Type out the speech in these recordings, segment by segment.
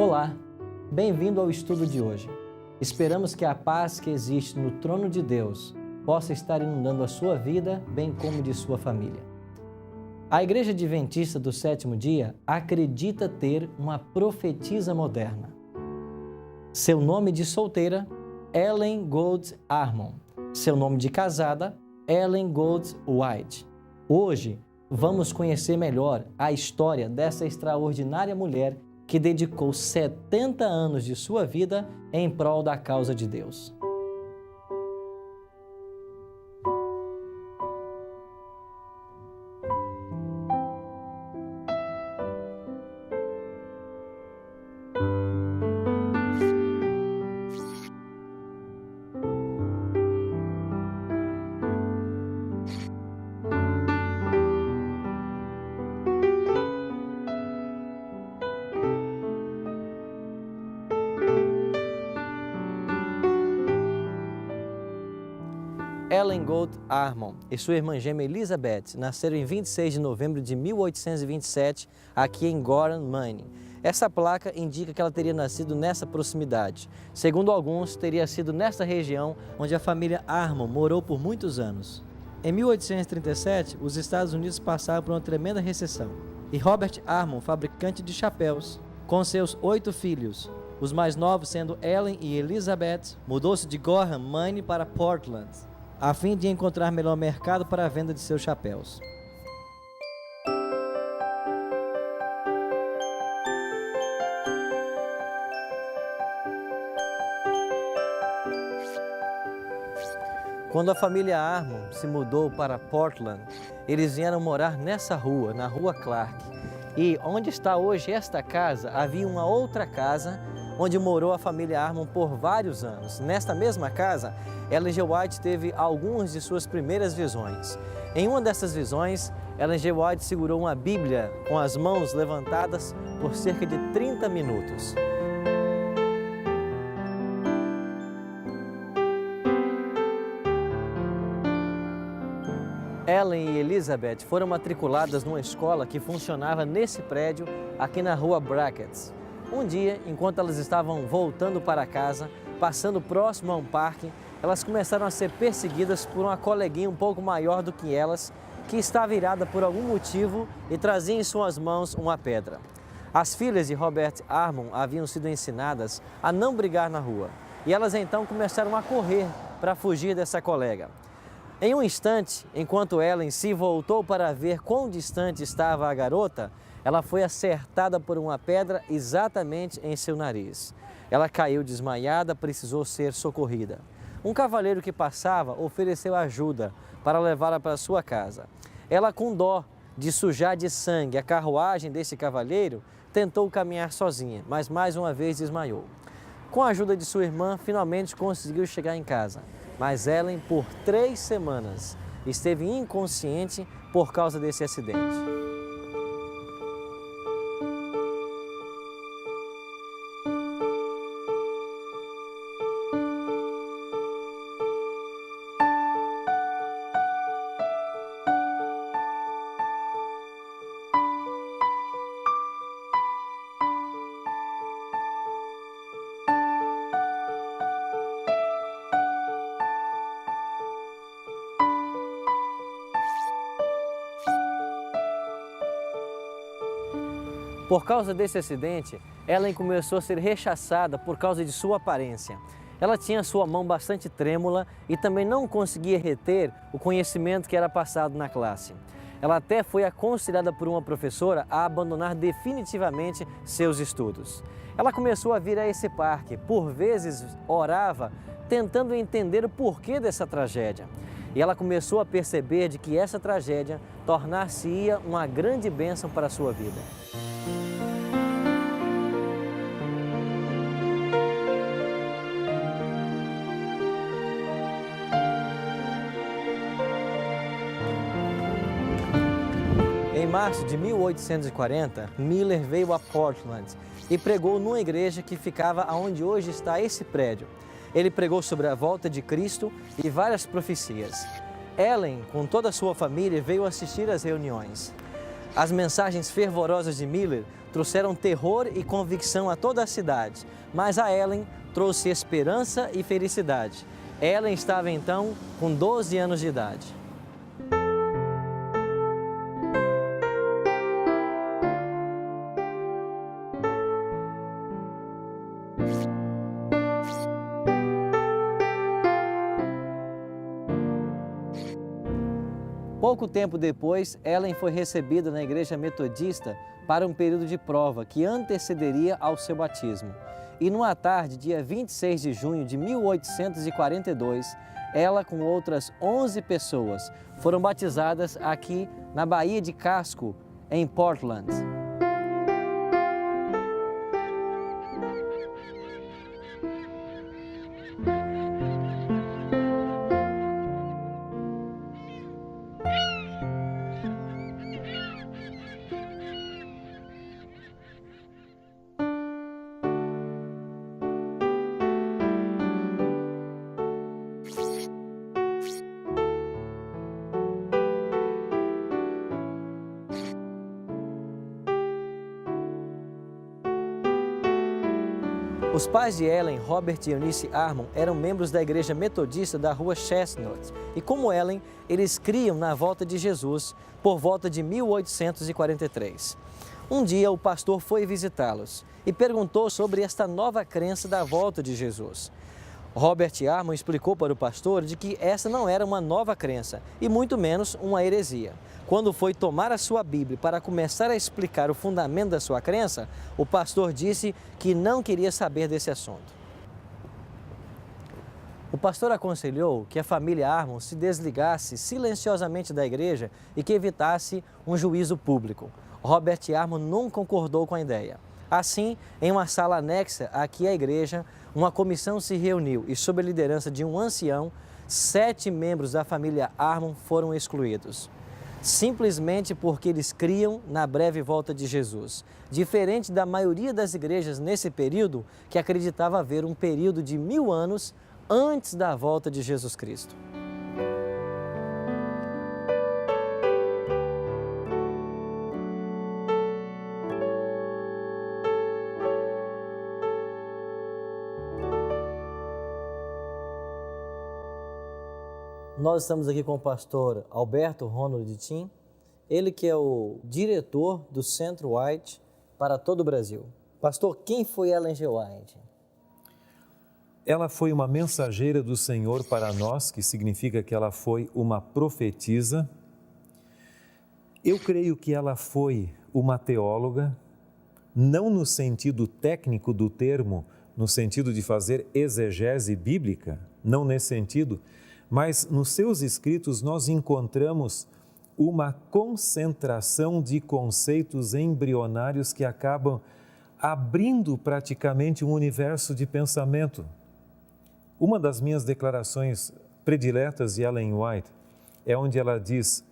Olá, bem-vindo ao estudo de hoje. Esperamos que a paz que existe no trono de Deus possa estar inundando a sua vida, bem como de sua família. A Igreja Adventista do Sétimo Dia acredita ter uma profetisa moderna. Seu nome de solteira, Ellen Gold Armon. Seu nome de casada, Ellen Gold White. Hoje, vamos conhecer melhor a história dessa extraordinária mulher que dedicou 70 anos de sua vida em prol da causa de Deus. Ellen Gold Armon e sua irmã gêmea Elizabeth nasceram em 26 de novembro de 1827, aqui em Gorham, Maine. Essa placa indica que ela teria nascido nessa proximidade. Segundo alguns, teria sido nessa região onde a família Armon morou por muitos anos. Em 1837, os Estados Unidos passaram por uma tremenda recessão. E Robert Armon, fabricante de chapéus, com seus 8 filhos, os mais novos sendo Ellen e Elizabeth, mudou-se de Gorham, Maine para Portland, a fim de encontrar melhor mercado para a venda de seus chapéus. Quando a família Armon se mudou para Portland, eles vieram morar nessa rua, na Rua Clark. E onde está hoje esta casa, havia uma outra casa onde morou a família Armon por vários anos. Nesta mesma casa, Ellen G. White teve algumas de suas primeiras visões. Em uma dessas visões, Ellen G. White segurou uma Bíblia com as mãos levantadas por cerca de 30 minutos. Ellen e Elizabeth foram matriculadas numa escola que funcionava nesse prédio aqui na Rua Brackets. Um dia, enquanto elas estavam voltando para casa, passando próximo a um parque, elas começaram a ser perseguidas por uma coleguinha um pouco maior do que elas, que estava irada por algum motivo e trazia em suas mãos uma pedra. As filhas de Robert Armon haviam sido ensinadas a não brigar na rua, e elas então começaram a correr para fugir dessa colega. Em um instante, enquanto Ellen se voltou para ver quão distante estava a garota, ela foi acertada por uma pedra exatamente em seu nariz. Ela caiu desmaiada, precisou ser socorrida. Um cavalheiro que passava ofereceu ajuda para levá-la para sua casa. Ela, com dó de sujar de sangue a carruagem desse cavalheiro, tentou caminhar sozinha, mas mais uma vez desmaiou. Com a ajuda de sua irmã, finalmente conseguiu chegar em casa. Mas Ellen, por 3 semanas, esteve inconsciente por causa desse acidente. Por causa desse acidente, Ellen começou a ser rechaçada por causa de sua aparência. Ela tinha sua mão bastante trêmula e também não conseguia reter o conhecimento que era passado na classe. Ela até foi aconselhada por uma professora a abandonar definitivamente seus estudos. Ela começou a vir a esse parque, por vezes orava, tentando entender o porquê dessa tragédia. E ela começou a perceber de que essa tragédia tornar-se-ia uma grande bênção para a sua vida. Em março de 1840, Miller veio a Portland e pregou numa igreja que ficava onde hoje está esse prédio. Ele pregou sobre a volta de Cristo e várias profecias. Ellen, com toda a sua família, veio assistir às reuniões. As mensagens fervorosas de Miller trouxeram terror e convicção a toda a cidade, mas a Ellen trouxe esperança e felicidade. Ellen estava então com 12 anos de idade. Pouco tempo depois, Ellen foi recebida na igreja metodista para um período de prova que antecederia ao seu batismo. E numa tarde, dia 26 de junho de 1842, ela com outras 11 pessoas foram batizadas aqui na Baía de Casco, em Portland. Os pais de Ellen, Robert e Eunice Armon, eram membros da igreja metodista da rua Chestnut e, como Ellen, eles criam na volta de Jesus por volta de 1843. Um dia, o pastor foi visitá-los e perguntou sobre esta nova crença da volta de Jesus. Robert Armon explicou para o pastor de que essa não era uma nova crença e muito menos uma heresia. Quando foi tomar a sua Bíblia para começar a explicar o fundamento da sua crença, o pastor disse que não queria saber desse assunto. O pastor aconselhou que a família Armon se desligasse silenciosamente da igreja e que evitasse um juízo público. Robert Armon não concordou com a ideia. Assim, em uma sala anexa aqui à igreja, uma comissão se reuniu e, sob a liderança de um ancião, 7 membros da família Armon foram excluídos. Simplesmente porque eles criam na breve volta de Jesus. Diferente da maioria das igrejas nesse período, que acreditava haver um período de 1000 anos antes da volta de Jesus Cristo. Nós estamos aqui com o pastor Alberto Ronald Tim, ele que é o diretor do Centro White para todo o Brasil. Pastor, quem foi Ellen G. White? Ela foi uma mensageira do Senhor para nós, que significa que ela foi uma profetisa. Eu creio que ela foi uma teóloga, não no sentido técnico do termo, no sentido de fazer exegese bíblica, não nesse sentido, mas nos seus escritos nós encontramos uma concentração de conceitos embrionários que acabam abrindo praticamente um universo de pensamento. Uma das minhas declarações prediletas de Ellen White é onde ela diz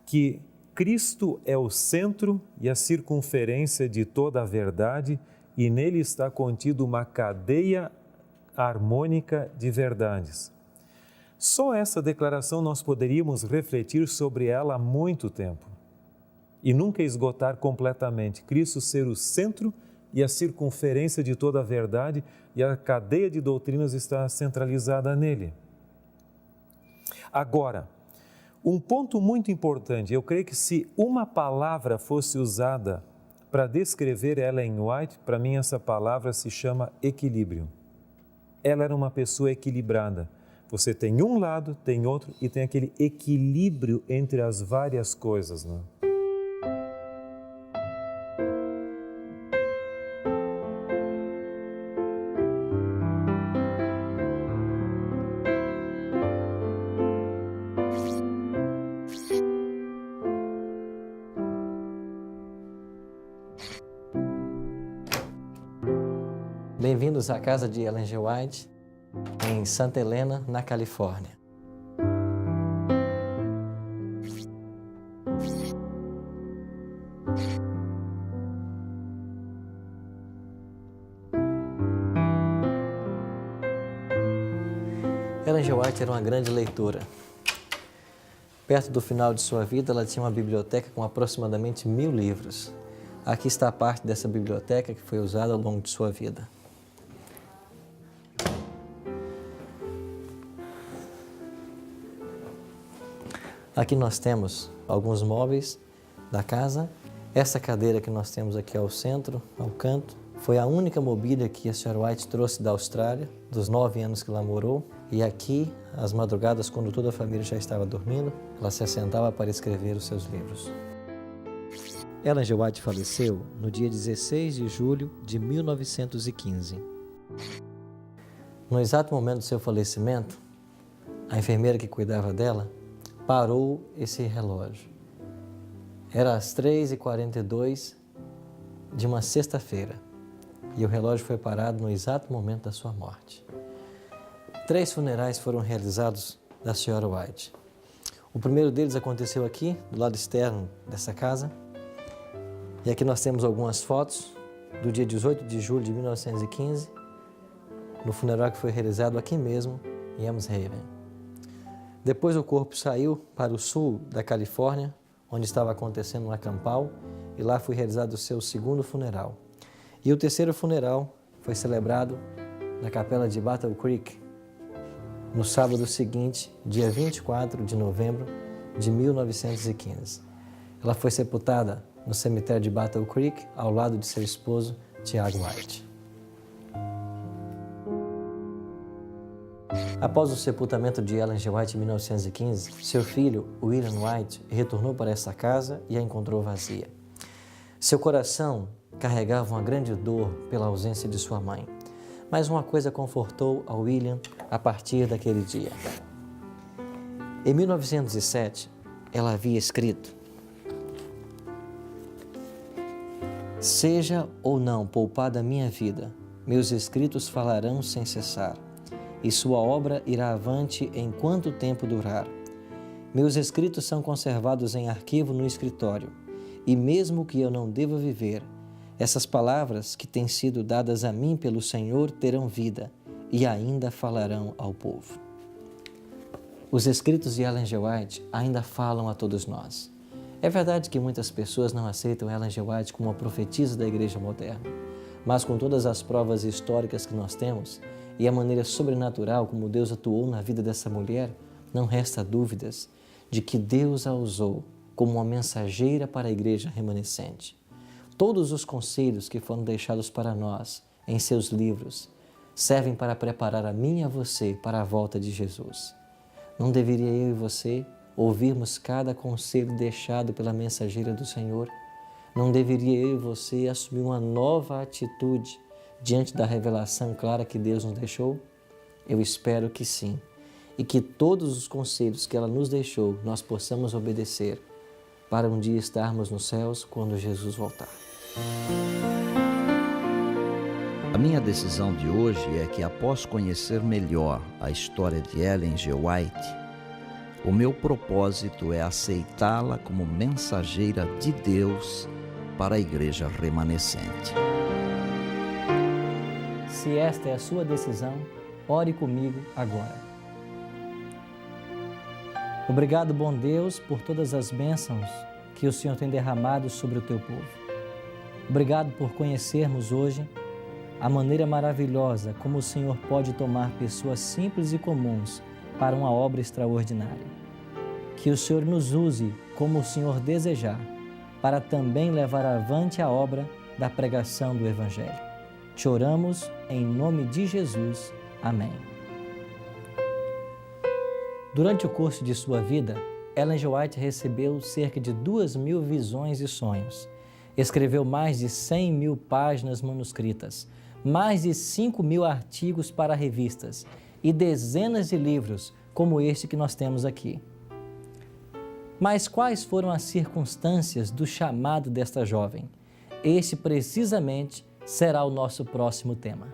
que Cristo é o centro e a circunferência de toda a verdade e nele está contido uma cadeia harmônica de verdades. Só essa declaração nós poderíamos refletir sobre ela há muito tempo e nunca esgotar completamente. Cristo ser o centro e a circunferência de toda a verdade e a cadeia de doutrinas está centralizada nele. Agora, um ponto muito importante, eu creio que se uma palavra fosse usada para descrever Ellen White, para mim essa palavra se chama equilíbrio. Ela era uma pessoa equilibrada. Você tem um lado, tem outro e tem aquele equilíbrio entre as várias coisas, né? Bem-vindos à casa de Ellen G. White, em Santa Helena, na Califórnia. Ellen G. White era uma grande leitora. Perto do final de sua vida, ela tinha uma biblioteca com aproximadamente 1000 livros. Aqui está a parte dessa biblioteca que foi usada ao longo de sua vida. Aqui nós temos alguns móveis da casa. Essa cadeira que nós temos aqui ao centro, ao canto, foi a única mobília que a Sra. White trouxe da Austrália, dos 9 anos que ela morou. E aqui, às madrugadas, quando toda a família já estava dormindo, ela se assentava para escrever os seus livros. Ellen G. White faleceu no dia 16 de julho de 1915. No exato momento do seu falecimento, a enfermeira que cuidava dela parou esse relógio. Era às 3h42 de uma sexta-feira e o relógio foi parado no exato momento da sua morte. 3 funerais foram realizados da Sra. White. O primeiro deles aconteceu aqui, do lado externo dessa casa. E aqui nós temos algumas fotos do dia 18 de julho de 1915, no funeral que foi realizado aqui mesmo, em Elmshaven. Depois o corpo saiu para o sul da Califórnia, onde estava acontecendo um acampau, e lá foi realizado o seu segundo funeral. E o terceiro funeral foi celebrado na capela de Battle Creek, no sábado seguinte, dia 24 de novembro de 1915. Ela foi sepultada no cemitério de Battle Creek, ao lado de seu esposo, Tiago White. Após o sepultamento de Ellen G. White em 1915, seu filho, William White, retornou para essa casa e a encontrou vazia. Seu coração carregava uma grande dor pela ausência de sua mãe, mas uma coisa confortou a William a partir daquele dia. Em 1907, ela havia escrito: "Seja ou não poupada a minha vida, meus escritos falarão sem cessar, e sua obra irá avante enquanto o tempo durar. Meus escritos são conservados em arquivo no escritório, e mesmo que eu não deva viver, essas palavras que têm sido dadas a mim pelo Senhor terão vida e ainda falarão ao povo." Os escritos de Ellen G. White ainda falam a todos nós. É verdade que muitas pessoas não aceitam Ellen G. White como uma profetisa da igreja moderna, mas com todas as provas históricas que nós temos e a maneira sobrenatural como Deus atuou na vida dessa mulher, não resta dúvidas de que Deus a usou como uma mensageira para a igreja remanescente. Todos os conselhos que foram deixados para nós em seus livros servem para preparar a mim e a você para a volta de Jesus. Não deveria eu e você ouvirmos cada conselho deixado pela mensageira do Senhor? Não deveria eu e você assumir uma nova atitude diante da revelação clara que Deus nos deixou? Eu espero que sim, e que todos os conselhos que ela nos deixou nós possamos obedecer para um dia estarmos nos céus quando Jesus voltar. A minha decisão de hoje é que, após conhecer melhor a história de Ellen G. White, o meu propósito é aceitá-la como mensageira de Deus para a igreja remanescente. Se esta é a sua decisão, ore comigo agora. Obrigado, bom Deus, por todas as bênçãos que o Senhor tem derramado sobre o teu povo. Obrigado por conhecermos hoje a maneira maravilhosa como o Senhor pode tomar pessoas simples e comuns para uma obra extraordinária. Que o Senhor nos use como o Senhor desejar, para também levar avante a obra da pregação do Evangelho. Te oramos em nome de Jesus. Amém. Durante o curso de sua vida, Ellen G. White recebeu cerca de 2.000 visões e sonhos. Escreveu mais de 100.000 páginas manuscritas, mais de 5.000 artigos para revistas e dezenas de livros como este que nós temos aqui. Mas quais foram as circunstâncias do chamado desta jovem? Este precisamente será o nosso próximo tema.